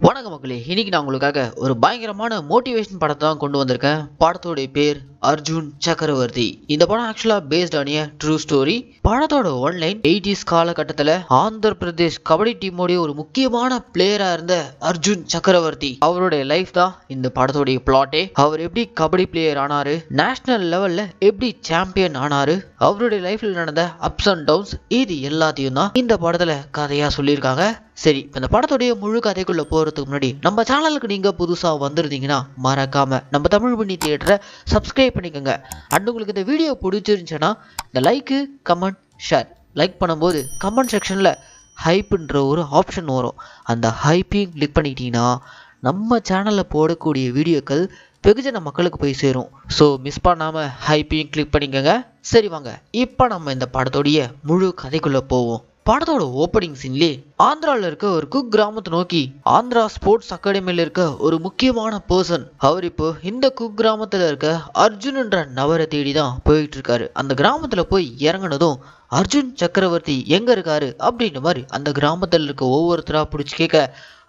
வணக்கம் மக்களே, இன்னைக்கு நான் உங்களுக்காக ஒரு பயங்கரமான மோட்டிவேஷன் படத்தை தான் கொண்டு வந்திருக்கேன். படத்தோட பேர் அர்ஜுன் சக்கரவர்த்தி. இந்த படம் ஆக்சுவலா based on a true story. படத்தோட ஒன்லைன் 80s காலகட்டத்தில் ஆந்திர பிரதேஷ் கபடி டீமோடைய ஒரு முக்கியமான பிளேயரா இருந்த அர்ஜுன் சக்கரவர்த்தி அவருடைய லைஃப் தான் இந்த படத்தோடைய பிளாட்டே. அவர் எப்படி கபடி பிளேயர் ஆனாரு, நேஷனல் லெவல்ல எப்படி சாம்பியன் ஆனாரு, அவருடைய லைஃப்ல நடந்த அப்ஸ் அண்ட் டவுன்ஸ், இது எல்லாத்தையும் தான் இந்த படத்துல கதையா சொல்லியிருக்காங்க. சரி, இந்த படத்துடைய முழு கதைக்குள்ள போறதுக்கு முன்னாடி நம்ம சேனலுக்கு நீங்க புதுசா வந்திருந்தீங்கன்னா மறக்காம நம்ம தமிழ் பண்ணி தியேட்டரை சப்ஸ்கிரைப் பண்ணிக்கோங்க. அண்ட் உங்களுக்கு இந்த வீடியோ பிடிச்சிருந்துச்சுன்னா இந்த லைக்கு, கமெண்ட், ஷேர். லைக் பண்ணும்போது கமெண்ட் செக்ஷன்ல ஹைப்ன்ற ஒரு ஆப்ஷன் வரும். அந்த ஹைப்பையும் கிளிக் பண்ணிட்டீங்கன்னா நம்ம சேனலில் போடக்கூடிய வீடியோக்கள் வெகுஜன மக்களுக்கு போய் சேரும். ஸோ மிஸ் பண்ணாமல் ஹைப்பையும் கிளிக் பண்ணிக்கோங்க. சரி வாங்க, இப்போ நம்ம இந்த படத்தோடைய முழு கதைக்குள்ளே போவோம். படத்தோட ஓப்பனிங் சீன்லேயே ஆந்திராவில் இருக்க ஒரு குக் கிராமத்தை நோக்கி ஆந்திரா ஸ்போர்ட்ஸ் அகாடமியில் இருக்க ஒரு முக்கியமான பர்சன் அவர் இப்போ இந்த குக் கிராமத்தில் இருக்க அர்ஜுன்ன்ற நபரை தேடி தான் போயிட்டு இருக்காரு. அந்த கிராமத்தில் போய் இறங்கினதும் அர்ஜுன் சக்கரவர்த்தி எங்க இருக்காரு அப்படின்ற மாதிரி அந்த கிராமத்தில் இருக்க ஒவ்வொருத்தரா பிடிச்சி கேட்க,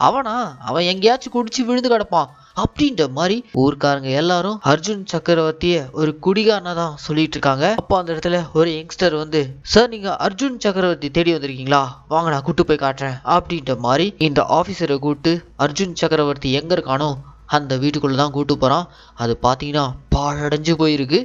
அவன் எங்கேயாச்சும் குடிச்சு விழுந்து கிடப்பான் அப்படின்ற மாதிரி ஊர்க்காரங்க எல்லாரும் அர்ஜுன் சக்கரவர்த்திய ஒரு குடிகாரனா தான் சொல்லிட்டு இருக்காங்க. அப்போ அந்த இடத்துல ஒரு யங்ஸ்டர் வந்து, சார் நீங்க அர்ஜுன் சக்கரவர்த்தி தேடி வந்திருக்கீங்களா, வாங்க நான் கூட்டு போய் காட்டுறேன் அப்படின்ற மாதிரி இந்த ஆபீசரை கூப்பிட்டு அர்ஜுன் சக்கரவர்த்தி எங்க இருக்கானோ அந்த வீட்டுக்குள்ள தான் கூட்டு போறான். அது பார்த்தீங்கன்னா பாழடைஞ்சு போயிருக்கு.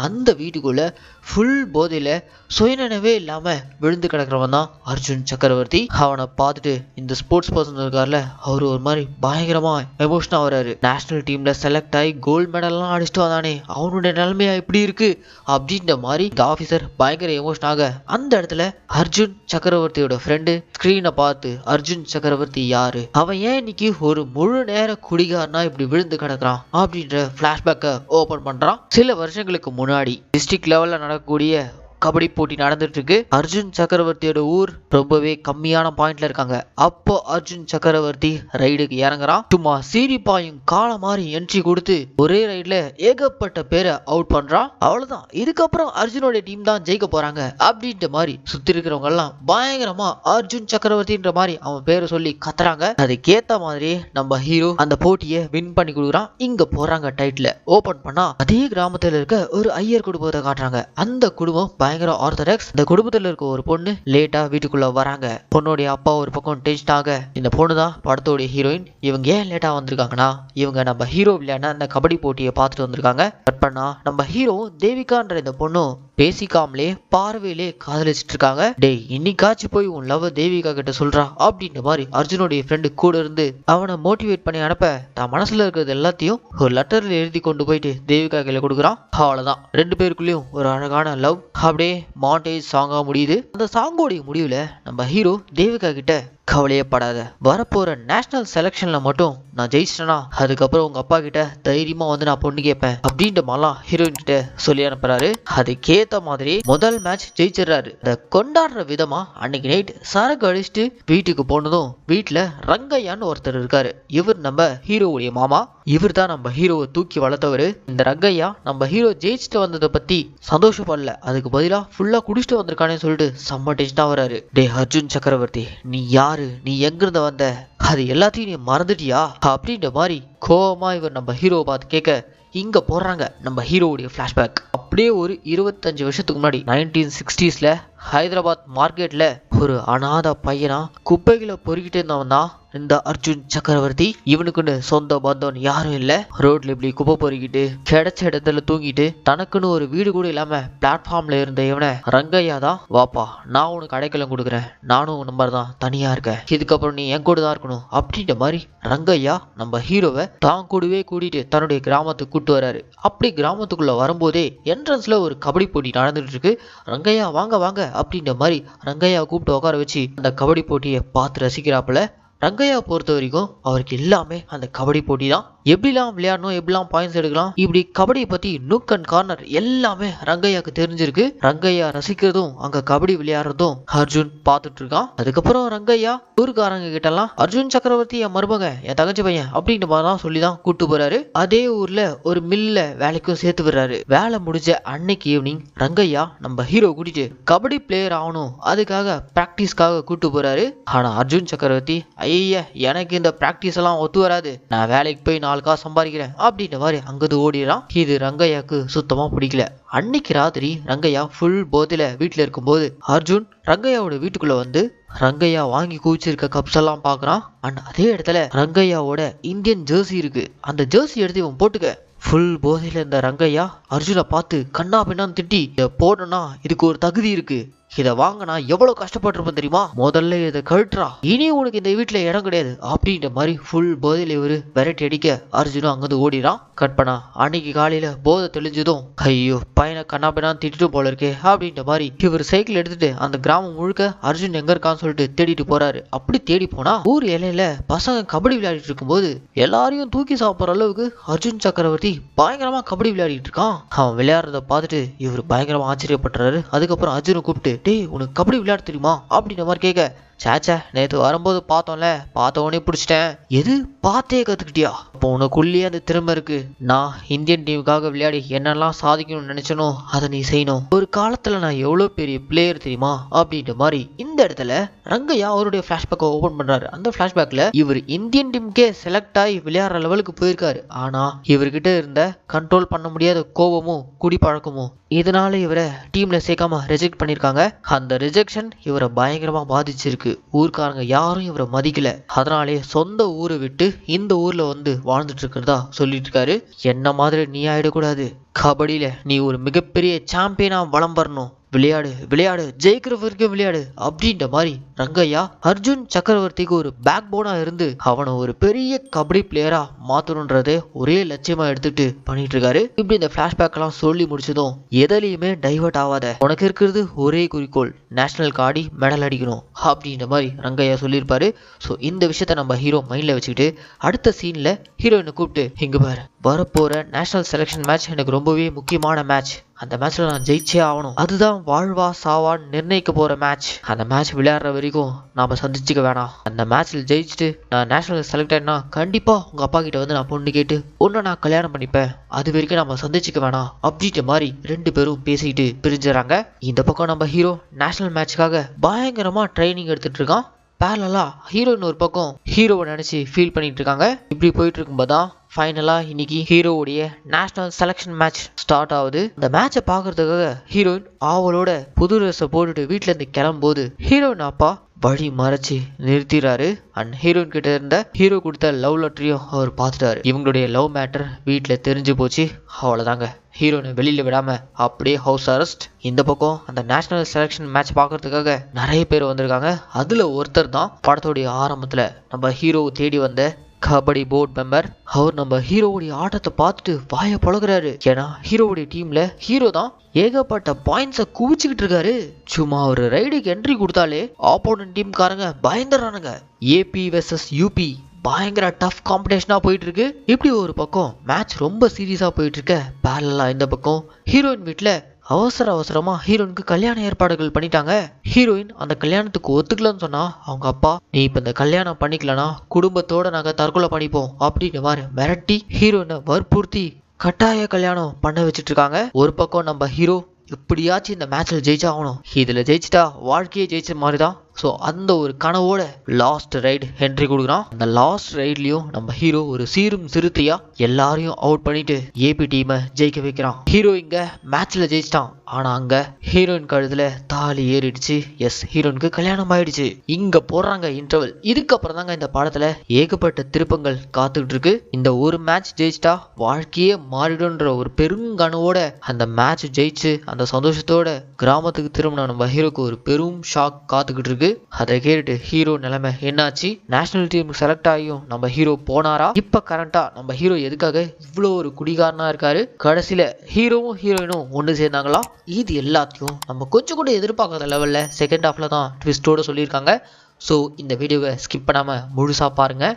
அந்த வீட்டுக்குள்ள ஃபுல் போதையில சுயநினைவே இல்லாம விழுந்து கிடக்கிறவன் தான் அர்ஜுன் சக்கரவர்த்தி. அவனை பார்த்துட்டு இந்த ஸ்போர்ட்ஸ் பர்சன் இருக்கார்ல, அவரு ஒரு மாதிரி பயங்கரமா எமோஷனா வர்றாரு. நேஷனல் டீம்ல செலக்ட் ஆகி கோல்டு மெடல்லாம் அடிச்சுட்டு வந்தானே, அவனுடைய நிலைமையா இப்படி இருக்கு அப்படின்ற மாதிரி இந்த ஆபீசர் பயங்கர எமோஷனாக அந்த இடத்துல அர்ஜுன் சக்கரவர்த்தியோட ஃப்ரெண்டு ஸ்கிரீனை பார்த்து, அர்ஜுன் சக்கரவர்த்தி யாரு, அவன் ஏன் இன்னைக்கு ஒரு முழு நேர குடிகாரனா இப்படி விழுந்து கிடக்குறான் அப்படின்ற பிளாஷ்பேக்கை ஓபன் பண்றான். சில வருஷங்களுக்கு முன்னாடி டிஸ்ட்ரிக்ட் லெவல்ல நடக்கக்கூடிய கபடி போட்டி நடந்துட்டு இருக்கு. அர்ஜுன் சக்கரவர்த்தியோட ஊர் ரொம்பவே கம்மியான பாயிண்ட்ல இருக்காங்க. அப்போ அர்ஜுன் சக்கரவர்த்தி ரைடுக்கு இறங்குறான். சும்மா சீரி பாயும் கால மாதிரி என்ட்ரி கொடுத்து ஒரே ரைட்ல ஏகப்பட்ட பேரை அவுட் பண்றான். அவ்வளவுதான், இதுக்கப்புறம் அர்ஜுனோட டீம் தான் ஜெயிக்க போறாங்க அப்படின்ற மாதிரி சுத்தி இருக்கிறவங்க எல்லாம் பயங்கரமா அர்ஜுன் சக்கரவர்த்தின்ற மாதிரி அவன் பேரை சொல்லி கத்துறாங்க. அதுக்கேத்த மாதிரி நம்ம ஹீரோ அந்த போட்டியை வின் பண்ணி கொடுக்குறான். இங்க போறாங்க டைட்டில் ஓபன் பண்ணா அதே கிராமத்துல இருக்க ஒரு ஐயர் குடும்பத்தை காட்டுறாங்க. அந்த குடும்பம் பயங்கர ஆர்த்தடாக்ஸ். இந்த குடும்பத்துல இருக்க ஒரு பொண்ணு லேட்டா வீட்டுக்குள்ள வராங்க. பொண்ணுடைய அப்பா ஒரு பக்கம் டென்ஷன் ஆக, இந்த பொண்ணு தான் படத்தோட ஹீரோயின். இவங்க ஏன் லேட்டா வந்திருக்காங்கன்னா, இவங்க நம்ம ஹீரோ விளையாட அந்த கபடி போட்டியை பார்த்துட்டு வந்திருக்காங்க. கட் பண்ணா நம்ம ஹீரோவும் தேவிகான்ற இந்த பொண்ணும் பேசிக்காமலே பார்வையிலே காதலிச்சிட்டு இருக்காங்க. டேய், இன்னைக்காச்சும் போய் உன் லவ் தேவிகா கிட்ட சொல்றா அப்படின்ற மாதிரி அர்ஜுனுடைய ஃப்ரெண்டு கூட இருந்து அவனை மோட்டிவேட் பண்ணி அனுப்ப, தான் மனசுல இருக்கிறது எல்லாத்தையும் ஒரு லெட்டர்ல எழுதி கொண்டு போயிட்டு தேவிகா கையில கொடுக்குறான். அவ்வளவுதான், ரெண்டு பேருக்குள்ளயும் ஒரு அழகான லவ் அப்படியே மாண்டேஜ் சாங்கா முடியுது. அந்த சாங்கோடைய முடிவுல நம்ம ஹீரோ தேவிகா கிட்ட, கவலையே படாத, வரப்போற நேஷனல் செலக்ஷன்ல மட்டும் நான் ஜெயிச்சிட்டேனா அதுக்கப்புறம் உங்க அப்பா கிட்ட தைரியமா வந்து நான் பொண்ணு கேட்பேன் அப்படின்ற மாதிரிலாம் ஹீரோயின் கிட்ட சொல்லி அனுப்புறாரு. அதுக்கேத்த மாதிரி முதல் மேட்ச் ஜெயிச்சிடறாரு. அதை கொண்டாடுற விதமா அன்னைக்கு நைட் சரக்கு அடிச்சுட்டு வீட்டுக்கு போனதும் வீட்டுல ரங்கையான்னு ஒருத்தர் இருக்காரு. இவர் நம்ம ஹீரோவுடைய மாமா. இவர் தான் நம்ம ஹீரோவை தூக்கி வளர்த்தவரு. இந்த ரங்கையா நம்ம ஹீரோ ஜெயிச்சுட்டு வந்ததை பத்தி சந்தோஷப்படல, அதுக்கு பதிலா ஃபுல்லா குடிச்சிட்டு வந்திருக்கானே சொல்லிட்டு செம்ம டென்ஷனா வராரு. டே அர்ஜுன் சக்கரவர்த்தி, நீ யாரு, நீ எங்கிருந்து வந்த, அது எல்லாத்தையும் நீ மறந்துட்டியா அப்படின்ற மாதிரி கோவமா இவர் நம்ம ஹீரோவை பார்த்து கேட்க, இங்க போடுறாங்க நம்ம ஹீரோவுடைய பிளாஷ்பேக். அப்படியே ஒரு 25 வருஷத்துக்கு முன்னாடி 1960ஸ்ல ஹைதராபாத் மார்க்கெட்ல ஒரு அநாத பையனா குப்பைகளை பொறுக்கிட்டு இருந்தவன் தான் இந்த அர்ஜுன் சக்கரவர்த்தி. இவனுக்குன்னு சொந்த பந்தம் யாரும் இல்ல. ரோட்ல இப்படி குப்பை பொறுக்கிட்டு கிடைச்ச இடத்துல தூங்கிட்டு தனக்குன்னு ஒரு வீடு கூட இல்லாம பிளாட்ஃபார்ம்ல இருந்த இவனை ரங்கையா தான், வாப்பா நான் உனக்கு அடைக்கலம் கொடுக்குறேன், நானும் உன் நம்பர் தான் தனியா இருக்கேன், இதுக்கப்புறம் நீ என் கூட தான் இருக்கணும் அப்படின்ற மாதிரி ரங்கையா நம்ம ஹீரோவை தான் கூடவே கூட்டிட்டு தன்னுடைய கிராமத்துக்கு கூட்டு வராரு. அப்படி கிராமத்துக்குள்ள வரும்போதே என்ட்ரன்ஸ்ல ஒரு கபடி போட்டி நடந்துட்டு இருக்கு. ரங்கையா வாங்க வாங்க அப்படின்ற மாதிரி ரங்கையா கூப்பிட்டு உட்கார வச்சு அந்த கபடி போட்டியை பார்த்து ரசிக்கிறாப்புல. ரங்கையா பொறுத்த வரைக்கும் அவருக்கு எல்லாமே அந்த கபடி போட்டி தான். எப்படிலாம் விளையாடணும், எப்படிலாம் பாயிண்ட்ஸ் எடுக்கலாம், இப்படி கபடி பத்தி நுக் அண்ட் கார்னர் எல்லாமே ரங்கையாக்கு தெரிஞ்சிருக்கு. ரங்கையா ரசிக்கிறதும் அங்க கபடி விளையாடுறதும் அர்ஜுன் பார்த்துட்டு இருக்கான். அதுக்கப்புறம் ரங்கையா ஊருக்காரங்க கிட்ட எல்லாம் அர்ஜுன் சக்கரவர்த்தி என் மருமக, என் தங்கச்சி பையன் அப்படின்ற மாதிரிலாம் சொல்லிதான் கூட்டு போறாரு. அதே ஊர்ல ஒரு மில்ல வேலைக்கும் சேர்த்து விடுறாரு. வேலை முடிஞ்ச அன்னைக்கு ஈவினிங் ரங்கையா நம்ம ஹீரோ கூட்டிட்டு கபடி பிளேயர் ஆகணும், அதுக்காக பிராக்டிஸ்க்காக கூட்டு போறாரு. ஆனா அர்ஜுன் சக்கரவர்த்தி ஐய எனக்கு இந்த பிராக்டிஸ் எல்லாம் ஒத்து வராது, நான் வேலைக்கு போய் 4 காசு சம்பாதிக்கிறேன் அப்படின்ற மாதிரி அங்கது ஓடிறான். இது ரங்கையாக்கு சுத்தமா பிடிக்கல. அன்னைக்கு ராத்திரி ரங்கையா ஃபுல் போதையில வீட்டுல இருக்கும்போது அர்ஜுன் ரங்கையாவோட வீட்டுக்குள்ள வந்து ரங்கையா வாங்கி குவிச்சிருக்க கப்ஸ் எல்லாம் பாக்குறான். அண்ட் அதே இடத்துல ரங்கையாவோட இந்தியன் ஜெர்சி இருக்கு. அந்த ஜெர்சி எடுத்து இவன் போட்டுக்க. ஃபுல் போதையில இருந்த ரங்கையா அர்ஜுனை பார்த்து கண்ணா பின்னான்னு திட்டி, இதை போடணும்னா இதுக்கு ஒரு தகுதி இருக்கு, இதை வாங்கினா எவ்வளவு கஷ்டப்பட்டிருப்பேன் தெரியுமா, முதல்ல இதை கழட்டுறா, இனி உனக்கு இந்த வீட்டுல இடம் கிடையாது அப்படின்ற மாதிரி ஃபுல் போதையில இவரு விரட்டி அடிக்க அர்ஜுனும் அங்கிருந்து ஓடிறான். கட் பண்ணா அன்னைக்கு காலையில போதை தெளிஞ்சதும் ஐயோ பையனை கண்ணா பின்னான்னு திட்டிட்டு போல இருக்கே அப்படின்ற மாதிரி இவர் சைக்கிள் எடுத்துட்டு அந்த கிராமம் முழுக்க அர்ஜுன் எங்க இருக்கான்னு சொல்லிட்டு தேடிட்டு போறாரு. அப்படி தேடி போனா ஊர் எல்லையில பசங்க கபடி விளையாடிட்டு இருக்கும்போது எல்லாரையும் தூக்கி சாப்பிட்ற அளவுக்கு அர்ஜுன் சக்கரவர்த்தி பயங்கரமா கபடி விளையாடிட்டு இருக்கான். அவன் விளையாடுறத பார்த்துட்டு இவர் பயங்கரமா ஆச்சரியப்பட்டுறாரு. அதுக்கப்புறம் அர்ஜுனை கூப்பிட்டு டேய் உனக்கு கபடி விளையாட தெரியுமா அப்படின்ற மாதிரி கேட்க, சாச்சா நேற்று வரும்போது பார்த்தோம்ல, பார்த்த உடனே பிடிச்சிட்டேன். எது பார்த்தே கத்துக்கிட்டியா, அப்போ உனக்குள்ளேயே அந்த திறமை இருக்கு. நான் இந்தியன் டீமுக்காக விளையாடி என்னெல்லாம் சாதிக்கணும்னு நினைச்சனோ அதை நீ செய்யணும். ஒரு காலத்துல நான் எவ்வளவு பெரிய பிளேயர் தெரியுமா அப்படின்ற மாதிரி இந்த இடத்துல ரங்கையா அவருடைய பிளாஷ்பேக்கை ஓபன் பண்றாரு. அந்த பிளாஷ்பேக்ல இவர் இந்தியன் டீமுக்கே செலக்ட் ஆகி விளையாடுற லெவலுக்கு போயிருக்காரு. ஆனா இவர்கிட்ட இருந்த கண்ட்ரோல் பண்ண முடியாத கோபமும் குடிப்பழக்கமும் இதனால இவரை டீம்ல சேர்க்காம ரிஜெக்ட் பண்ணிருக்காங்க. அந்த ரிஜெக்ஷன் இவரை பயங்கரமா பாதிச்சிருக்கு. ஊர்க்காரங்க யாரும் இவரை மதிக்கல. அதனாலே சொந்த ஊரை விட்டு இந்த ஊர்ல வந்து வாழ்ந்துட்டு இருக்கிறதா சொல்லிட்டு இருக்காரு. என்ன மாதிரி நீ ஆயிடக்கூடாது, கபடியில நீ ஒரு மிகப்பெரிய சாம்பியனா வலம் வரணும், விளையாடு விளையாடு ஜெயிக்கிற வரைக்கும் விளையாடு அப்படின்ற மாதிரி ரங்கையா அர்ஜுன் சக்கரவர்த்திக்கு ஒரு பேக் போனா இருந்து அவனை ஒரு பெரிய கபடி பிளேயரா மாத்தணும்ன்றதே ஒரே லட்சியமா எடுத்துட்டு பண்ணிட்டு இருக்காரு. இப்படி இந்த பிளாஷ்பேக் எல்லாம் சொல்லி முடிச்சதும் எதுலையுமே டைவர்ட் ஆகாத, உனக்கு இருக்கிறது ஒரே குறிக்கோள், நேஷனல் ஆடி மெடல் அடிக்கணும் அப்படின்ற மாதிரி ரங்கையா சொல்லியிருப்பாரு. ஸோ இந்த விஷயத்த நம்ம ஹீரோ மைண்ட்ல வச்சுக்கிட்டு அடுத்த சீன்ல ஹீரோயினை கூப்பிட்டு, இங்க பாரு வரப்போற நேஷனல் செலக்ஷன் மேட்ச் எனக்கு ரொம்பவே முக்கியமான மேட்ச், அந்த மேட்ச்ல நான் ஜெயிச்சே ஆகணும், அதுதான் வாழ்வா சாவான்னு நிர்ணயிக்க போற மேட்ச், அந்த மேட்ச் விளையாடுற வரைக்கும் நாம சந்திச்சுக்க வேணாம், அந்த மேட்ச்ல ஜெயிச்சுட்டு நான் நேஷனல் செலக்ட் ஆயினா கண்டிப்பா உங்க அப்பா கிட்ட வந்து நான் பொண்ணு கேட்டு உன்னை நான் கல்யாணம் பண்ணிப்பேன், அது வரைக்கும் நம்ம சந்திச்சுக்க வேணாம் அப்படின்ற மாதிரி 2 பேரும் பேசிட்டு பிரிஞ்சுறாங்க. இந்த பக்கம் நம்ம ஹீரோ நேஷனல் மேட்ச்க்காக பயங்கரமா ட்ரைனிங் எடுத்துட்டு இருக்கான். பேரலா ஹீரோயின் ஒரு பக்கம் ஹீரோவை நினைச்சு ஃபீல் பண்ணிட்டு இருக்காங்க. இப்படி போயிட்டு இருக்கும்போதுதான் ஃபைனலா இன்னைக்கு ஹீரோவுடைய நேஷனல் செலக்ஷன் மேட்ச் ஸ்டார்ட் ஆகுது. இந்த மேட்சை பாக்குறதுக்காக ஹீரோயின் ஆவலோட புது ட்ரெஸ்ஸை போட்டுட்டு வீட்டுல இருந்து கிளம்பும்போது ஹீரோயின் அப்பா வழி மறைச்சு நிறுத்திறாரு. அண்ட் ஹீரோயின் கிட்ட இருந்த ஹீரோ கொடுத்த லவ் லெட்டரையும் அவர் பார்த்துட்டாரு. இவங்களுடைய லவ் மேட்டர் வீட்டுல தெரிஞ்சு போச்சு. அவ்வளவுதாங்க, ஹீரோனை வெளியில விடாம அப்படியே ஹவுஸ் அரெஸ்ட். இந்த பக்கம் அந்த நேஷனல் செலக்ஷன் மேட்ச் பாக்குறதுக்காக நிறைய பேர் வந்திருக்காங்க. அதுல ஒருத்தர் தான் படத்தோடைய ஆரம்பத்துல நம்ம ஹீரோவை தேடி வந்த கபடி போர்ட் மெம்பர். அவர் நம்ம ஹீரோவுடைய ஆட்டத்தை பார்த்துட்டு வாய பழகுறாரு. ஏன்னா ஹீரோவுடைய டீம்ல ஹீரோ தான் ஏகப்பட்ட பாயிண்ட்ஸை குவிச்சுக்கிட்டு இருக்காரு. சும்மா ஒரு ரைடுக்கு என்ட்ரி கொடுத்தாலே ஆப்போனன்ட் டீம்காரங்க பயந்துறானுங்க. ஏபி வெர்சஸ் யூபி பயங்கர டஃப் காம்படிஷனா போயிட்டு இருக்கு. இப்படி ஒரு பக்கம் மேட்ச் ரொம்ப சீரியஸா போயிட்டு இருக்க பேரலா இந்த பக்கம் ஹீரோயின் வீட்டுல அவசரமா ஹீரோயினுக்கு கல்யாண ஏற்பாடுகள் பண்ணிட்டாங்க. ஹீரோயின் அந்த கல்யாணத்துக்கு ஒத்துக்கலன்னு சொன்னா அவங்க அப்பா, நீ இப்ப இந்த கல்யாணம் பண்ணிக்கலனா குடும்பத்தோட நாங்க தற்கொலை பண்ணிப்போம் அப்படின்ற மாதிரி மிரட்டி ஹீரோயினை வற்புறுத்தி கட்டாய கல்யாணம் பண்ண வச்சுட்டு இருக்காங்க. ஒரு பக்கம் நம்ம ஹீரோ எப்படியாச்சும் இந்த மேட்ச்ல ஜெயிச்சாகணும், இதுல ஜெயிச்சிட்டா வாழ்க்கையே ஜெயிச்ச மாதிரிதான். ஸோ அந்த ஒரு கனவோட லாஸ்ட் ரைடு என்ட்ரி கொடுக்குறான். அந்த லாஸ்ட் ரைட்லயும் நம்ம ஹீரோ ஒரு சீரும் சிறுத்தையா எல்லாரையும் அவுட் பண்ணிட்டு ஏபி டீமை ஜெயிக்க வைக்கிறான். ஹீரோ இங்க மேட்ச்ல ஜெயிச்சிட்டான். ஆனா அங்க ஹீரோயின் கழுத்துல தாலி ஏறிடுச்சு. எஸ், ஹீரோயினுக்கு கல்யாணம் ஆயிடுச்சு. இங்க போடுறாங்க இன்டர்வல். இதுக்கப்புறம் தாங்க இந்த படத்துல ஏகப்பட்ட திருப்பங்கள் காத்துக்கிட்டு இருக்கு. இந்த ஒரு மேட்ச் ஜெயிச்சிட்டா வாழ்க்கையே மாறிடும்ன்ற ஒரு பெருங்கனவோட அந்த மேட்ச் ஜெயிச்சு அந்த சந்தோஷத்தோட கிராமத்துக்கு திரும்பின நம்ம ஹீரோக்கு ஒரு பெரும் ஷாக் காத்துக்கிட்டு இருக்கு. அதை கேட்டுட்டு ஹீரோ நிலைமை என்னாச்சு, நேஷனல் டீம் செலக்ட் ஆகியும் நம்ம ஹீரோ போனாரா, இப்ப கரண்டா நம்ம ஹீரோ எதுக்காக இவ்வளோ ஒரு குடிகாரனா இருக்காரு, கடைசியில ஹீரோவும் ஹீரோயினும் ஒன்று சேர்ந்தாங்களா, இது எல்லாத்தையும் நம்ம கொஞ்சம் கூட எதிர்பார்க்காத லெவல்ல செகண்ட் ஹாஃப்ல தான் ட்விஸ்டோட சொல்லியிருக்காங்க. ஸோ இந்த வீடியோவை ஸ்கிப் பண்ணாம முழுசா பாருங்க.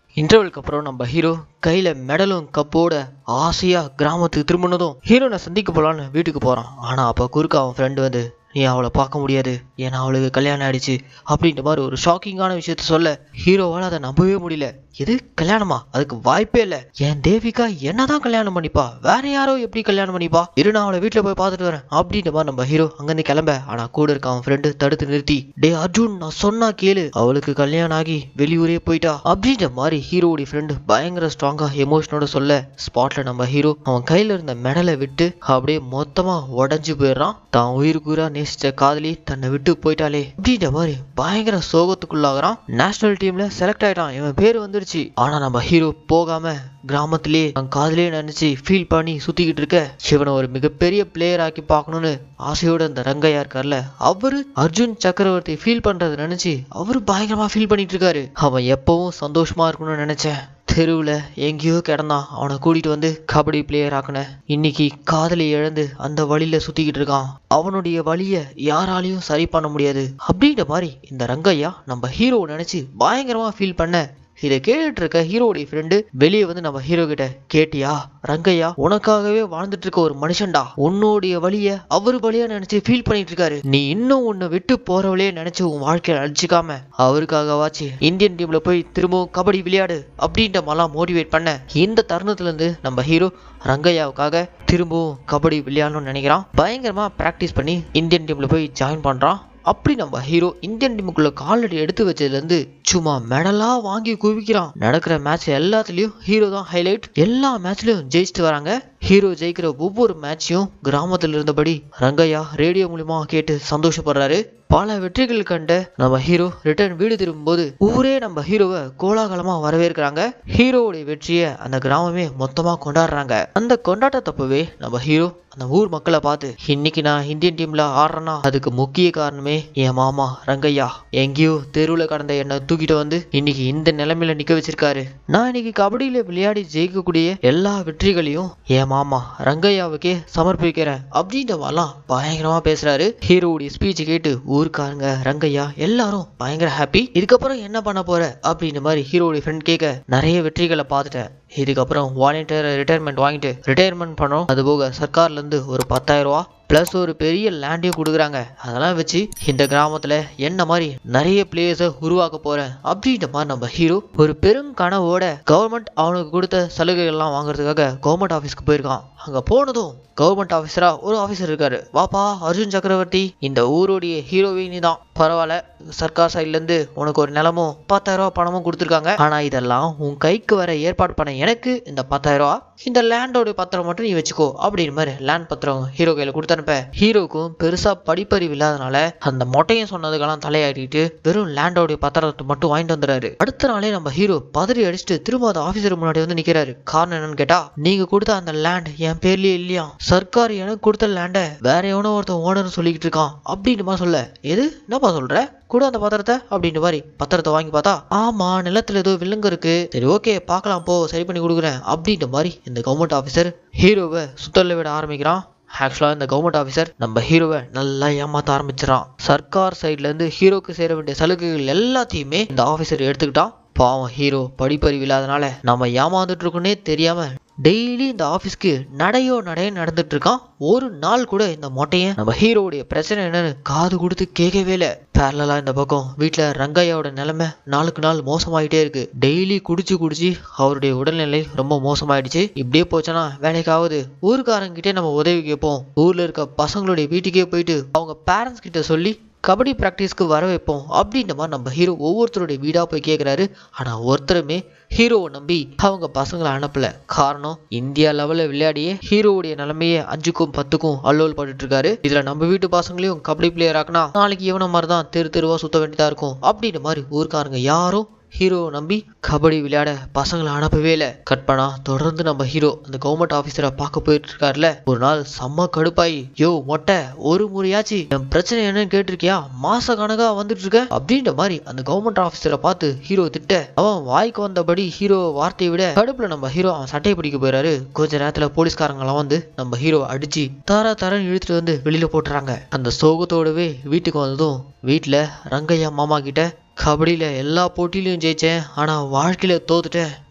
இன்டர்வலுக்கு அப்புறம் நம்ம ஹீரோ கையில மெடலும் கப்போட ஆசையா கிராமத்துக்கு திரும்பினதும் ஹீரோனை சந்திக்க போலான்னு வீட்டுக்கு போறான். ஆனா அப்ப குறுக்க அவன் ஃப்ரெண்டு வந்து, நீ அவளை பார்க்க முடியாது, ஏன்னா அவளுக்கு கல்யாணம் ஆயிடுச்சு அப்படின்ற மாதிரி ஒரு ஷாக்கிங்கான விஷயத்த சொல்ல ஹீரோவால் அதை நம்பவே முடியல. எது கல்யாணமா? அதுக்கு வாய்ப்பே இல்லை. என் தேவிகா என்னதான் கல்யாணம் பண்ணிப்பா, வேற யாரோ எப்படி கல்யாணம் பண்ணிப்பா, இரு நான் அவளை வீட்டில் போய் பார்த்துட்டு வரேன் அப்படின்ற மாதிரி நம்ம ஹீரோ அங்கேருந்து கிளம்ப. ஆனா கூட இருக்க அவன் ஃப்ரெண்டு தடுத்து நிறுத்தி, டே அர்ஜுன் நான் சொன்னா கேளு, அவளுக்கு கல்யாணம் ஆகி வெளியூரே போயிட்டா அப்படின்ற மாதிரி ஹீரோடைய ஃப்ரெண்டு பயங்கர ஸ்ட்ராங்கா எமோஷனோட சொல்ல ஸ்பாட்ல நம்ம ஹீரோ அவன் கையில இருந்த மெடலை விட்டு அப்படியே மொத்தமா உடஞ்சு போயிடுறான். தான் உயிருக்குறா நேசிச்ச காதலி தன்னை விட்டு போயிட்டாலே அப்படின்ற மாதிரி பயங்கர சோகத்துக்குள்ளாகிறான். நேஷனல் டீம்ல செலக்ட் ஆயிட்டான், இவன் பேரு வந்துருச்சு. ஆனா நம்ம ஹீரோ போகாம கிராமத்திலேயே அவன் காதலே நினைச்சு ஃபீல் பண்ணி சுத்திக்கிட்டு இருக்க, இவனை ஒரு மிகப்பெரிய பிளேயர் ஆக்கி பார்க்கணும்னு ஆசையோட அந்த ரங்கையா இருக்கார்ல, அவரு அர்ஜுன் சக்கரவர்த்தி ஃபீல் பண்றதை நினைச்சு அவரு பயங்கரமா ஃபீல் பண்ணிட்டு இருக்காரு. அவன் எப்பவும் சந்தோஷமா இருக்கணும்னு நினைச்சேன், தெருவில் எங்கேயோ கிடந்தான், அவனை கூட்டிட்டு வந்து கபடி பிளேயர் ஆக்கினேன். இன்னைக்கு காதலை இழந்து அந்த வழியில சுத்திக்கிட்டு இருக்கான், அவனுடைய வழியை யாராலையும் சரி பண்ண முடியாது அப்படின்ற மாதிரி இந்த ரங்கையா நம்ம ஹீரோ நினைச்சு பயங்கரமா ஃபீல் பண்ண. இதை கேட்டுட்டு இருக்க ஹீரோடைய ஃப்ரெண்டு வெளியே வந்து நம்ம ஹீரோ கிட்ட, கேட்டியா ரங்கையா உனக்காகவே வாழ்ந்துட்டு இருக்க ஒரு மனுஷன்டா, உன்னுடைய வழிய அவரு வழியா நினைச்சு ஃபீல் பண்ணிட்டு இருக்காரு, நீ இன்னும் உன்னை விட்டு போறவளே நினைச்சு உன் வாழ்க்கையை அழிச்சுக்காம அவருக்காகவாச்சு இந்தியன் டீம்ல போய் திரும்பவும் கபடி விளையாடு அப்படின்ற மாதிரிலாம் மோட்டிவேட் பண்ண. இந்த தருணத்துல இருந்து நம்ம ஹீரோ ரங்கையாவுக்காக திரும்பவும் கபடி விளையாடணும்னு நினைக்கிறான். பயங்கரமா பிராக்டிஸ் பண்ணி இந்தியன் டீம்ல போய் ஜாயின் பண்றான். அப்படி நம்ம ஹீரோ இந்தியன் டீமுக்குள்ள காலடி எடுத்து வச்சதுல இருந்து சும்மா மெடலா வாங்கி குவிக்கிறான். நடக்கிற மேட்ச் எல்லாத்துலயும் ஹீரோ தான் ஹைலைட். எல்லா மேட்ச்லயும் ஜெயிச்சுட்டு வராங்க. ஹீரோ ஜெயிக்கிற ஒவ்வொரு மேட்சையும் கிராமத்தில் இருந்தபடி ரங்கையா ரேடியோ மூலமா கேட்டு சந்தோஷப்படுறாரு. பல வெற்றிகள் கண்ட நம்ம ஹீரோ ரிட்டர்ன் வீடு திரும்பும்போது ஊரே நம்ம ஹீரோவை கோலாகலமா வரவேற்கிறாங்க. ஹீரோவுடைய வெற்றியை அந்த கிராமமே மொத்தமா கொண்டாடுறாங்க. அந்த கொண்டாட்டத்தப்பவே நம்ம ஹீரோ அந்த ஊர் மக்களை பார்த்து, இன்னைக்கு நான் இந்தியன் டீம்ல ஆடுறேன்னா அதுக்கு முக்கிய காரணமே என் மாமா ரங்கையா, எங்கேயோ தெருவில் கடந்த என்னை தூக்கிட்டு வந்து இன்னைக்கு இந்த நிலைமையில நிக்க வச்சிருக்காரு. நான் இன்னைக்கு கபடியில விளையாடி ஜெயிக்கக்கூடிய எல்லா வெற்றிகளையும் என் மாமா ரங்கையாவுக்கே சமர்ப்பிக்கிறேன் அப்படின்ற மாதிரிலாம் பயங்கரமா பேசுறாரு. ஹீரோவுடைய ஸ்பீச் கேட்டு ஊருக்காரங்க ரங்கையா எல்லாரும் பயங்கர ஹாப்பி. இதுக்கப்புறம் என்ன பண்ண போற அப்படின்ற மாதிரி ஹீரோவுடைய ஃப்ரெண்ட் கேட்க, நிறைய வெற்றிகளை பார்த்துட்டேன், இதுக்கப்புறம் வாலண்டியர் ரிட்டையர்மெண்ட் வாங்கிட்டு ரிட்டையர்மெண்ட் பண்ணோம், அது போக சர்க்கார்ல இருந்து ஒரு 10,000 ரூபா பிளஸ் ஒரு பெரிய லேண்டையும் கொடுக்குறாங்க, அதெல்லாம் வச்சு இந்த கிராமத்துல என்ன மாதிரி நிறைய பிளேயர்ஸை உருவாக்க போறேன் அப்படின்ற மாதிரி நம்ம ஹீரோ ஒரு பெரும் கனவோட கவர்மெண்ட் அவனுக்கு கொடுத்த சலுகைகள்லாம் வாங்குறதுக்காக கவர்மெண்ட் ஆஃபீஸ்க்கு போயிருக்கான். அங்க போனதும் கவர்மெண்ட் ஆஃபீஸரா ஒரு ஆஃபீஸர் இருக்காரு. வாப்பா அர்ஜுன் சக்கரவர்த்தி, இந்த ஊருடைய ஹீரோவே நீ தான், பரவாயில்ல சர்க்கார் சைட்ல இருந்து உனக்கு ஒரு நிலமும் 10,000 ரூபா பணமும் கொடுத்துருக்காங்க, ஆனா இதெல்லாம் உன் கைக்கு வர ஏற்பாடு பண்ண எனக்கு இந்த 10,000 ரூபா, இந்த லேண்டோட பத்திரம் மட்டும் நீ வச்சுக்கோ அப்படின்ற மாதிரி லேண்ட் பத்திரம் ஹீரோ கையில கொடுத்தனுப்ப. ஹீரோக்கும் பெருசா படிப்பறிவு இல்லாதனால அந்த மொட்டையும் சொன்னதுக்கெல்லாம் தலையாடிட்டு வெறும் லேண்டோடைய பத்திரத்தை மட்டும் வாங்கிட்டு வந்துறாரு. அடுத்த நாளே நம்ம ஹீரோ பதறி அடிச்சுட்டு திரும்ப அந்த ஆபீசர் முன்னாடி வந்து நிக்கிறாரு. காரணம் என்னன்னு கேட்டா, நீங்க கொடுத்த அந்த லேண்ட் என் பேர்லயே இல்லையா, சர்க்கார் எனக்கு கொடுத்த லேண்ட வேற எவனோ ஒருத்தன் ஓனர்னு சொல்லிக்கிட்டு இருக்கான் அப்படின்னு சொல்ல, எது என்னப்பா சொல்ற, கூட அந்த பத்திரத்தை அப்படின்ற மாதிரி பத்திரத்தை வாங்கி பார்த்தா, ஆமா நிலத்துல ஏதோ வில்லங்க இருக்கு, சரி ஓகே பார்க்கலாம் போ சரி பண்ணி கொடுக்குறேன் அப்படின்ற மாதிரி இந்த கவர்மெண்ட் ஆஃபீஸர் ஹீரோவை சுத்தல்ல விட ஆரம்பிக்கிறான். ஆக்சுவலா இந்த கவர்மெண்ட் ஆஃபீஸர் நம்ம ஹீரோவை நல்லா ஏமாத்த ஆரம்பிச்சிடறான். சர்க்கார் சைட்ல இருந்து ஹீரோக்கு சேர வேண்டிய சலுகைகள் எல்லாத்தையுமே இந்த ஆஃபீஸர் எடுத்துக்கிட்டான். பாவம் ஹீரோ படிப்பறிவு இல்லாதனால நம்ம ஏமாந்துட்டு இருக்கோன்னே தெரியாம டெய்லி இந்த ஆஃபீஸ்க்கு நடைய நடந்துட்டு இருக்கான். ஒரு நாள் கூட இந்த மொட்டையன் நம்ம ஹீரோடைய பிரச்சனை என்னன்னு காது கொடுத்து கேட்கவே இல்லை. பேரலா இந்த பக்கம் வீட்டுல ரங்கையாவோட நிலைமை நாளுக்கு நாள் மோசமாயிட்டே இருக்கு. டெய்லி குடிச்சு அவருடைய உடல்நிலை ரொம்ப மோசமாயிடுச்சு. இப்படியே போச்சுன்னா வேலைக்காவது ஊருக்காரங்கிட்டே நம்ம உதவி கேட்போம், ஊர்ல இருக்க பசங்களுடைய வீட்டுக்கே போயிட்டு அவங்க பேரண்ட்ஸ் கிட்ட சொல்லி கபடி பிராக்டிஸ்க்கு வர வைப்போம் அப்படின்ற மாதிரி நம்ம ஹீரோ ஒவ்வொருத்தருடைய வீடா போய் கேட்கிறாரு. ஆனா ஒருத்தருமே ஹீரோவை நம்பி அவங்க பசங்களை அனுப்பல. காரணம், இந்தியா லெவல்ல விளையாடியே ஹீரோவுடைய நிலைமையே 5க்கும் 10க்கும் அல்லோல் பட்டு இருக்காரு. இதுல நம்ம வீட்டு பசங்களையும் கபடி பிளேயர் ஆக்கினா நாளைக்கு இவன மாதிரிதான் தெருவா சுத்த வேண்டியதா இருக்கும் அப்படின்ற மாதிரி ஊருக்காரங்க யாரும் ஹீரோவை நம்பி கபடி விளையாட பசங்களை அனுப்பவே இல்லை. கட் பண்ணா தொடர்ந்து நம்ம ஹீரோ அந்த கவர்மெண்ட் ஆஃபீஸரை பார்க்க போயிட்டு இருக்காருல. ஒரு நாள் செம்ம கடுப்பாயி, யோ மொட்டை ஒரு முறையாச்சு என் பிரச்சனை என்னன்னு கேட்டிருக்கியா, மாச கணக்கா வந்துட்டு இருக்க அப்படின்ற மாதிரி அந்த கவர்மெண்ட் ஆஃபீஸரை பார்த்து ஹீரோ திட்ட, அவன் வாய்க்கு வந்தபடி ஹீரோ வார்த்தையை விட கடுப்புல நம்ம ஹீரோ அவன் சட்டையை பிடிக்க போயிறாரு. கொஞ்ச நேரத்துல போலீஸ்காரங்களாம் வந்து நம்ம ஹீரோவை அடிச்சு தரன்னு இழுத்துட்டு வந்து வெளியில போட்டுறாங்க. அந்த சோகத்தோடவே வீட்டுக்கு வந்ததும் வீட்டுல ரங்கையா மாமா கிட்ட கபடியில எல்லா போட்டியிலையும் ஜெயிச்சேன், ஆனா வாழ்க்கையில தோத்துட்டேன்,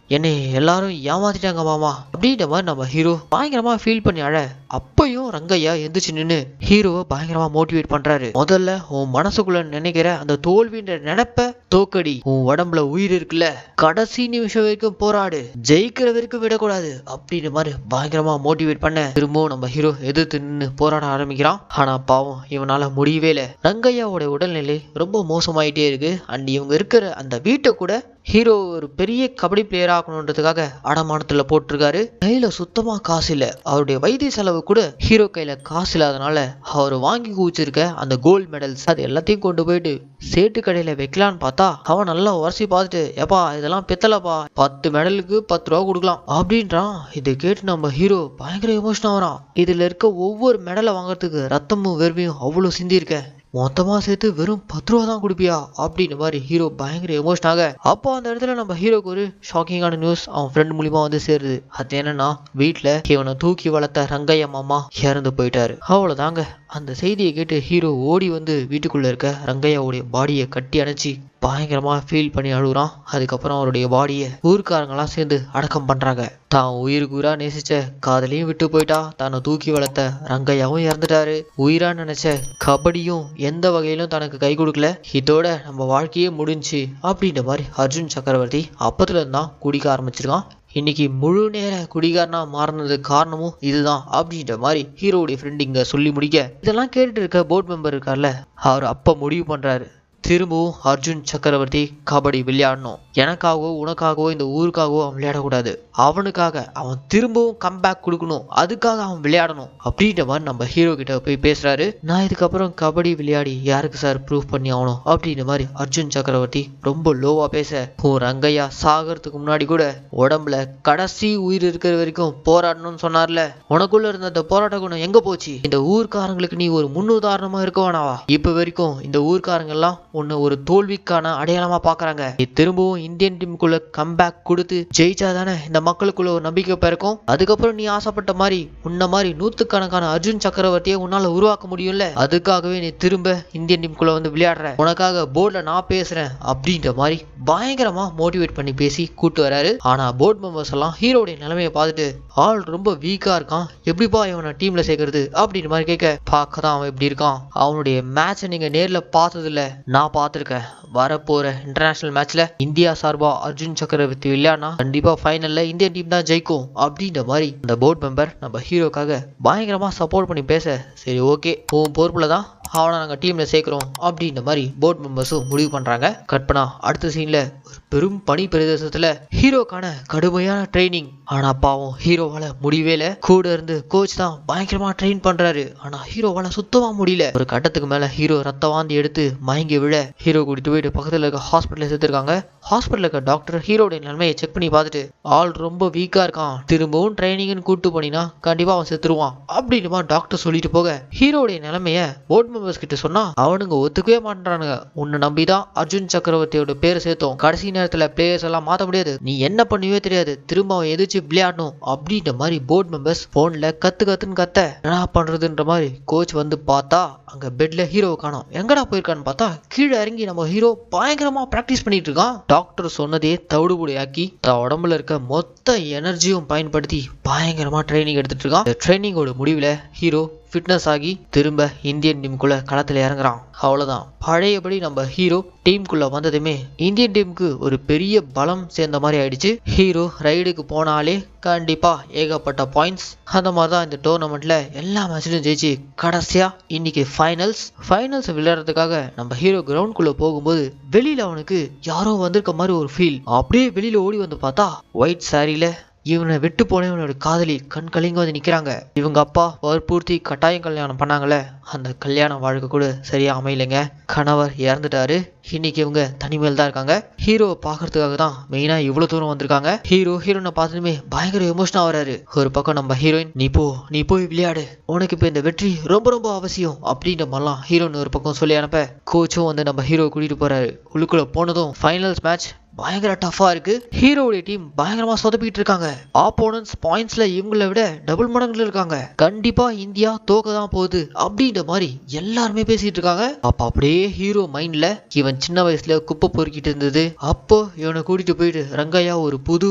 என்னை எல்லாரும் ஏமாத்திட்டாங்க மாமா அப்படின்ற மாதிரி நம்ம ஹீரோ பயங்கரமா ஃபீல் பண்ணி அழ. அப்பையும் ரங்கையா எந்திரிச்சு நின்று ஹீரோவை பயங்கரமா மோட்டிவேட் பண்றாரு. முதல்ல உன் மனசுக்குள்ள நினைக்கிற அந்த தோல்வின்ற நினைப்ப தோக்கடி. உன் உடம்புல உயிர் இருக்குல்ல, கடைசி நிமிஷம் வரைக்கும் போராடு, ஜெயிக்கிற வரைக்கும் விடக்கூடாது அப்படின்ற மாதிரி பயங்கரமா மோட்டிவேட் பண்ண திரும்பவும் நம்ம ஹீரோ எதிர்த்து நின்று போராட ஆரம்பிக்கிறான். ஆனா பாவம் இவனால முடியவே இல்லை. ரங்கையாவோட உடல்நிலை ரொம்ப மோசமாயிட்டே இருக்கு. அண்ட் இவங்க இருக்கிற அந்த வீட்டை கூட ஹீரோ ஒரு பெரிய கபடி பிளேயர் ஆகணுன்றதுக்காக அடமானத்துல போட்டிருக்காரு. கையில சுத்தமா காசு இல்ல. அவருடைய வைத்திய செலவு கூட ஹீரோ கையில காசு இல்லாதனால அவர் வாங்கி குவிச்சிருக்க அந்த கோல்டு மெடல்ஸ் அது எல்லாத்தையும் கொண்டு போயிட்டு சேட்டு கடையில வைக்கலான்னு பார்த்தா அவன் நல்லா உரசி பார்த்துட்டு, ஏப்பா இதெல்லாம் பித்தலப்பா, 10 மெடலுக்கு 10 ரூபா கொடுக்கலாம் அப்படின்றான். இதை கேட்டு நம்ம ஹீரோ பயங்கர எமோஷன் ஆகிறான். இதுல இருக்க ஒவ்வொரு மெடலை வாங்குறதுக்கு ரத்தமும் வெறுமையும் அவ்வளவு சிந்தி இருக்க, மொத்தமா சேர்த்து வெறும் 10 ரூபா தான் கொடுப்பியா அப்படின்ற மாதிரி ஹீரோ பயங்கர எமோஷனாக. அப்போ அந்த இடத்துல நம்ம ஹீரோக்கு ஒரு ஷாக்கிங்கான நியூஸ் அவன் ஃப்ரெண்ட் மூலியமா வந்து சேருது. அது என்னன்னா, வீட்டுல இவனை தூக்கி வளர்த்த ரங்கையா மாமா இறந்து போயிட்டாரு. அவ்வளவுதாங்க. அந்த செய்தியை கேட்டு ஹீரோ ஓடி வந்து வீட்டுக்குள்ள இருக்க ரங்கையாவுடைய பாடியை கட்டி அணைச்சி பயங்கரமா ஃபீல் பண்ணி அழுகுறான். அதுக்கப்புறம் அவருடைய பாடியை ஊருக்காரங்கெல்லாம் சேர்ந்து அடக்கம் பண்றாங்க. தான் உயிருக்கு உயிரா நேசிச்ச காதலையும் விட்டு போயிட்டா, தன்னை தூக்கி வளர்த்த ரங்கையாவும் இறந்துட்டாரு. உயிரா நினைச்ச கபடியும் எந்த வகையிலும் தனக்கு கை கொடுக்கல, இதோட நம்ம வாழ்க்கையே முடிஞ்சு அப்படின்ற மாதிரி அர்ஜுன் சக்கரவர்த்தி அப்பத்துல இருந்தான் குடிக்க ஆரம்பிச்சிருக்கான். இன்னைக்கு முழு நேர குடிகாரனா மாறினதுக்கு காரணமும் இதுதான் அப்படின்ற மாதிரி ஹீரோடைய ஃப்ரெண்ட் இங்க சொல்லி முடிக்க, இதெல்லாம் கேட்டுட்டு இருக்க போர்ட் மெம்பர் இருக்கார்ல, அவர் அப்ப முடிவு பண்றாரு, திரும்பவும் அர்ஜுன் சக்கரவர்த்தி கபடி விளையாடணும். எனக்காகவோ உனக்காகவோ இந்த ஊருக்காகவோ அவன் விளையாடக்கூடாது. அவனுக்காக அவன் திரும்பவும் கம்பேக் கொடுக்கணும், அதுக்காக அவன் விளையாடணும் அப்படின்ற மாதிரி நம்ம ஹீரோ கிட்ட போய் பேசுறாரு. நான் இதுக்கப்புறம் கபடி விளையாடி யாருக்கு சார் ப்ரூவ் பண்ணி ஆகணும் அப்படின்ற மாதிரி அர்ஜுன் சக்கரவர்த்தி ரொம்ப லோவா பேச, உன் ரங்கையா சாகிறதுக்கு முன்னாடி கூட உடம்புல கடைசி உயிர் இருக்கிற வரைக்கும் போராடணும்னு சொன்னார்ல, உனக்குள்ள இருந்த அந்த போராட்ட குணம் எங்க போச்சு? இந்த ஊர்க்காரங்களுக்கு நீ ஒரு முன்னுதாரணமா இருக்க வேணாவா? இப்ப வரைக்கும் இந்த ஊர்க்காரங்க எல்லாம் உன்னை ஒரு தோல்விக்கான அடையாளமா பாக்குறாங்க. நீ திரும்பவும் இந்தியன் டீமுக்குள்ள கம்பேக் கொடுத்து ஜெயிச்சாதானே இந்த மக்களுக்குள்ள ஒரு நம்பிக்கை பிறக்கும். அதுக்கப்புறம் நீ ஆசைப்பட்ட மாதிரி உன்ன மாதிரி 100கணக்கான அர்ஜுன் சக்கரவர்த்தியை உன்னால உருவாக்க முடியும்ல. அதுக்காகவே நீ திரும்ப இந்தியன் டீமுக்குள்ள வந்து விளையாடுற, உனக்காக போர்ட்ல நான் பேசுறேன் அப்படின்ற மாதிரி பயங்கரமா மோட்டிவேட் பண்ணி பேசி கூட்டு வராரு. ஆனா போர்ட் மெம்பர்ஸ் எல்லாம் ஹீரோடைய நிலைமையை பார்த்துட்டு, ஆள் ரொம்ப வீக்கா இருக்கான், எப்படிப்பா இவனை டீம்ல சேர்க்கறது அப்படின்ற மாதிரி கேட்க, பார்க்கதான் அவன் எப்படி இருக்கான், அவனுடைய மேட்சை நீங்க நேர்ல பார்த்தது இல்ல, நான் பார்த்துருக்கேன். வரப்போற இன்டர்நேஷனல் மேட்ச்ல இந்தியா சார்பா அர்ஜுன் சக்கரவர்த்தி விளையாடினா கண்டிப்பா ஃபைனல்ல இந்தியன் டீம் தான் ஜெயிக்கும் அப்படின்ற மாதிரி அந்த போர்ட் மெம்பர் நம்ம ஹீரோக்காக பயங்கரமா சப்போர்ட் பண்ணி பேச, சரி ஓகே உன் பொறுப்புல தான் அவனை நாங்கள் டீம்ல சேர்க்கிறோம் அப்படின்ற மாதிரி போர்ட் மெம்பர்ஸும் முடிவு பண்றாங்க. கட் பண்ணா அடுத்த சீன்ல ஒரு பெரும் பனி பிரதேசத்துல ஹீரோக்கான கடுமையான ட்ரைனிங். ஆனா பாவம் ஹீரோவால முடியவே இல்ல. கூட இருந்து கோச் தான் பயங்கரமா ட்ரெயின் பண்றாரு. ஆனா ஹீரோவால சுத்தமா முடியல. ஒரு கட்டத்துக்கு மேல ஹீரோ ரத்த வாந்தி எடுத்து மயங்கி விழ ஹீரோ கூட்டிட்டு போயிட்டு பக்கத்துல இருக்க ஹாஸ்பிட்டல்ல சேர்த்திருக்காங்க. ஹாஸ்பிட்டல்ல இருக்க டாக்டர் ஹீரோடைய நிலைமையை செக் பண்ணி பார்த்துட்டு, ஆள் ரொம்ப வீக்கா இருக்கான், திரும்பவும் ட்ரைனிங்னு கூட்டு போனீங்கன்னா கண்டிப்பா அவன் செத்துருவான் அப்படின்னு டாக்டர் சொல்லிட்டு போக, ஹீரோடைய நிலைமைய போர்ட் மெம்பர்ஸ் கிட்ட சொன்னா அவனுங்க ஒத்துக்கவே மாட்டானுங்க. உன்னை நம்பிதான் அர்ஜுன் சக்கரவர்த்தியோட பேரை சேர்த்தோம், கடைசி நேரத்துல பிளேயர்ஸ் எல்லாம் மாத்த முடியாது, நீ என்ன பண்ணுவே தெரியாது, திரும்ப அவன் எதிர்த்து விளையாடணும் அப்படின்ற மாதிரி போர்ட் மெம்பர்ஸ் போன்ல கத்துன்னு கத்த, என்ன பண்றதுன்ற மாதிரி கோச் வந்து பார்த்தா அங்க பெட்ல ஹீரோவை காணோம். எங்கடா போயிருக்கான்னு பார்த்தா கீழே இறங்கி நம்ம ஹீரோ பயங்கரமா பிராக்டிஸ் பண்ணிட்டு இருக்கான். டாக்டர் சொன்னதே தவிடுபுடியாக்கி தன் உடம்புல இருக்க மொத்த எனர்ஜியும் பயன்படுத்தி பயங்கரமா ட்ரைனிங் எடுத்துட்டு இருக்கான். ட்ரைனிங்கோட முடிவுல ஹீரோ ஃபிட்னஸ் ஆகி திரும்ப இந்தியன் டீமுக்குள்ள களத்துல இறங்குறான். அவ்வளவுதான், பழையபடி நம்ம ஹீரோ டீமுக்குள்ள வந்ததுமே இந்தியன் டீமுக்கு ஒரு பெரிய பலம் சேர்ந்த மாதிரி ஆயிடுச்சு. ஹீரோ ரைடுக்கு போனாலே கண்டிப்பா ஏகப்பட்ட பாயிண்ட்ஸ். அந்த மாதிரிதான் இந்த டோர்னமெண்ட்ல எல்லா மேட்ச்லயும் ஜெயிச்சு கடைசியா இன்னைக்கு ஃபைனல்ஸ் விளையாடுறதுக்காக நம்ம ஹீரோ கிரவுண்ட்குள்ள போகும்போது வெளியில அவனுக்கு யாரோ வந்திருக்க மாதிரி ஒரு ஃபீல். அப்படியே வெளியில ஓடி வந்து பார்த்தா ஒயிட் சாரியில இவனை விட்டு போனவனோட காதலி கண் கலிங்க வந்து நிக்கிறாங்க. இவங்க அப்பா வற்புறுத்தி கட்டாயம் கல்யாணம் பண்ணாங்கல்ல, அந்த கல்யாண வாழ்க்கை கூட சரியா அமையலைங்க. கணவர் இறந்துட்டாரு. இன்னைக்கு இவங்க தனிமையில் தான் இருக்காங்க. ஹீரோவை பாக்குறதுக்காக தான் மெயினா இவ்வளவு தூரம் வந்திருக்காங்க. ஹீரோனை பார்த்ததுமே பயங்கர எமோஷனா வராரு. ஒரு பக்கம் நம்ம ஹீரோயின், நீ போய் விளையாடு, உனக்கு இப்ப இந்த வெற்றி ரொம்ப ரொம்ப அவசியம் அப்படின்ற மாதிரிலாம் ஹீரோயின் ஒரு பக்கம் சொல்லி அனுப்ப, கோச்சும் வந்து நம்ம ஹீரோ கூட்டிட்டு போறாரு. உள்ளுக்குள்ள போனதும் ஃபைனல்ஸ் மேட்ச் பயங்கர டஃபா இருக்கு. ஹீரோவுடைய டீம் பயங்கரமா சொதப்பிட்டு இருக்காங்க. ஆப்போனன்ட்ஸ் பாயிண்ட்ஸ்ல இவங்களை விட டபுள் மடங்குல இருக்காங்க. கண்டிப்பா இந்தியா தோக்க தான் போகுது அப்படின்ற மாதிரி எல்லாருமே பேசிட்டு இருக்காங்க. அப்ப அப்படியே ஹீரோ மைண்ட்ல இவன் சின்ன வயசுல குப்பை பொறுக்கிட்டு இருந்தது, அப்போ இவனை கூட்டிட்டு போயிட்டு ரங்கையா ஒரு புது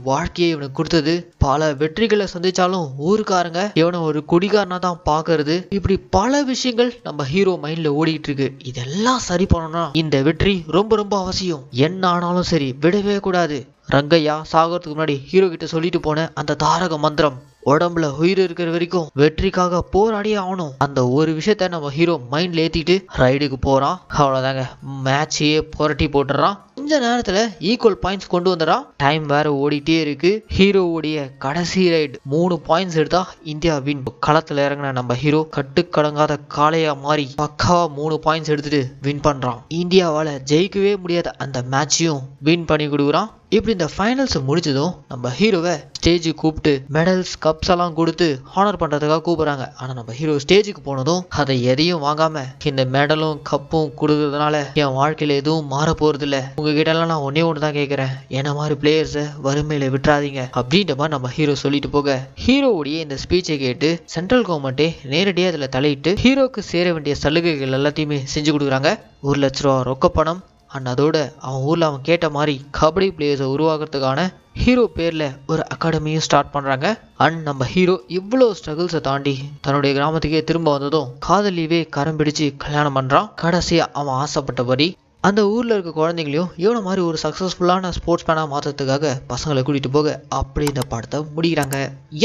வாழ்க்கையை இவனுக்கு கொடுத்தது, பல வெற்றிகளை சந்திச்சாலும் ஊருக்காரங்க இவனை ஒரு குடிகாரனா தான் பாக்குறது, இப்படி பல விஷயங்கள் நம்ம ஹீரோ மைண்ட்ல ஓடிட்டு இருக்கு. இதெல்லாம் சரி பண்ணணும்னா இந்த வெற்றி ரொம்ப ரொம்ப அவசியம். என்ன ஆனாலும் சரி விடவே கூடாது. ரங்கையா சாகறதுக்கு முன்னாடி ஹீரோ கிட்ட சொல்லிட்டு போன அந்த தாரக மந்திரம், உடம்புல உயிர் இருக்கிற வரைக்கும் வெற்றிக்காக போராடியே ஆகணும். அந்த ஒரு விஷயத்த நம்ம ஹீரோ மைண்ட்ல ஏத்திட்டு ரைடுக்கு போறான். அவ்வளவுதாங்க, மேட்சையே புரட்டி போட்டுறான். கொஞ்ச நேரத்துல ஈக்குவல் பாயிண்ட்ஸ் கொண்டு வந்துடுறான். டைம் வேற ஓடிட்டே இருக்கு. ஹீரோவுடைய கடைசி ரைடு 3 பாயிண்ட்ஸ் எடுத்தா இந்தியா வின். களத்துல இறங்கின நம்ம ஹீரோ கட்டுக்கடங்காத காளையா மாறி பக்காவா 3 பாயிண்ட்ஸ் எடுத்துட்டு வின் பண்றான். இந்தியாவால ஜெயிக்கவே முடியாத அந்த மேட்சையும் வின் பண்ணி கொடுக்குறான். இப்படி இந்த ஃபைனல்ஸ் முடிஞ்சதும் நம்ம ஹீரோவை ஸ்டேஜுக்கு கூப்பிட்டு மெடல்ஸ் கப்ஸ் எல்லாம் கொடுத்து ஹானர் பண்றதுக்காக கூப்பிடுறாங்க. ஆனா நம்ம ஹீரோ ஸ்டேஜுக்கு போனதும் அதை எதையும் வாங்காம, இந்த மெடலும் கப்பும் கொடுக்கறதுனால என் வாழ்க்கையில எதுவும் மாற போறது இல்ல, உங்ககிட்ட எல்லாம் நான் ஒன்னே ஒன்று தான் கேட்கறேன், என்ன மாதிரி பிளேயர்ஸை வறுமையில விட்டுறாதீங்க அப்படின்ற மாதிரி நம்ம ஹீரோ சொல்லிட்டு போக, ஹீரோவுடைய இந்த ஸ்பீச்சை கேட்டு சென்ட்ரல் கவர்மெண்ட்டே நேரடியாக அதில் தலையிட்டு ஹீரோக்கு சேர வேண்டிய சலுகைகள் எல்லாத்தையுமே செஞ்சு கொடுக்குறாங்க. 1 லட்ச ரூபா ரொக்க பணம், அண்ட் அதோட அவன் ஊர்ல அவன் கேட்ட மாதிரி கபடி பிளேயர்ஸை உருவாக்குறதுக்கான ஹீரோ பேர்ல ஒரு அகாடமியும் ஸ்டார்ட் பண்றாங்க. அண்ட் நம்ம ஹீரோ இவ்வளோ ஸ்ட்ரகிள்ஸை தாண்டி தன்னுடைய கிராமத்துக்கே திரும்ப வந்ததும் காதலியவே கரம் பிடிச்சு கல்யாணம் பண்றான். கடைசியா அவன் ஆசைப்பட்டபடி அந்த ஊர்ல இருக்க குழந்தைங்களையும் இவனை மாதிரி ஒரு சக்சஸ்ஃபுல்லான ஸ்போர்ட்ஸ் மேனா மாற்றத்துக்காக பசங்களை கூட்டிட்டு போக அப்படி இந்த படத்தை முடிக்கிறாங்க.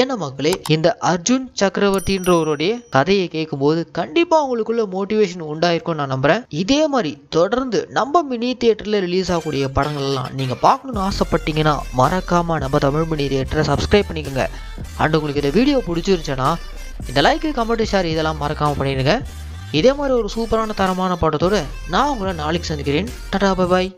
என்ன மக்களே, இந்த அர்ஜுன் சக்கரவர்த்தின்றவருடைய கதையை கேட்கும் போது கண்டிப்பா உங்களுக்குள்ள மோட்டிவேஷன் உண்டாயிருக்கும் நான் நம்புறேன். இதே மாதிரி தொடர்ந்து நம்ம மினி தியேட்டர்ல ரிலீஸ் ஆகக்கூடிய படங்கள் எல்லாம் நீங்க பார்க்கணும்னு ஆசைப்பட்டீங்கன்னா மறக்காம நம்ம தமிழ் மினி தியேட்டரை சப்ஸ்கிரைப் பண்ணிக்கோங்க. அண்ட் உங்களுக்கு இந்த வீடியோ பிடிச்சிருந்துச்சுன்னா இந்த லைக், கமெண்ட், ஷேர் இதெல்லாம் மறக்காம பண்ணிடுங்க. இதே மாதிரி ஒரு சூப்பரான தரமான படத்தோடு நான் உங்களை நாளைக்கு சந்திக்கிறேன். Tata, bye bye.